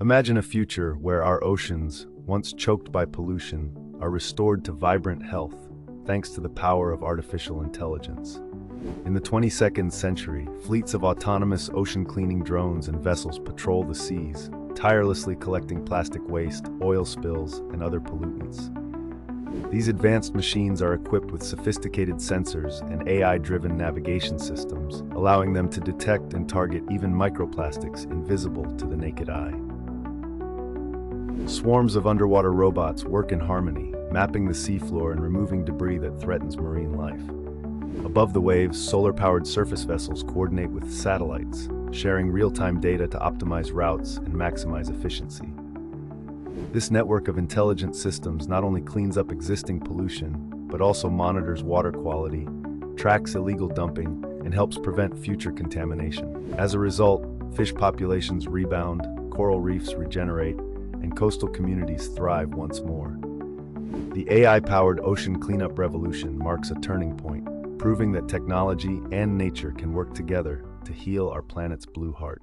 Imagine a future where our oceans, once choked by pollution, are restored to vibrant health thanks to the power of artificial intelligence. In the 22nd century, fleets of autonomous ocean-cleaning drones and vessels patrol the seas, tirelessly collecting plastic waste, oil spills, and other pollutants. These advanced machines are equipped with sophisticated sensors and AI-driven navigation systems, allowing them to detect and target even microplastics invisible to the naked eye. Swarms of underwater robots work in harmony, mapping the seafloor and removing debris that threatens marine life. Above the waves, solar-powered surface vessels coordinate with satellites, sharing real-time data to optimize routes and maximize efficiency. This network of intelligent systems not only cleans up existing pollution, but also monitors water quality, tracks illegal dumping, and helps prevent future contamination. As a result, fish populations rebound, coral reefs regenerate, and coastal communities thrive once more. The AI-powered ocean cleanup revolution marks a turning point, proving that technology and nature can work together to heal our planet's blue heart.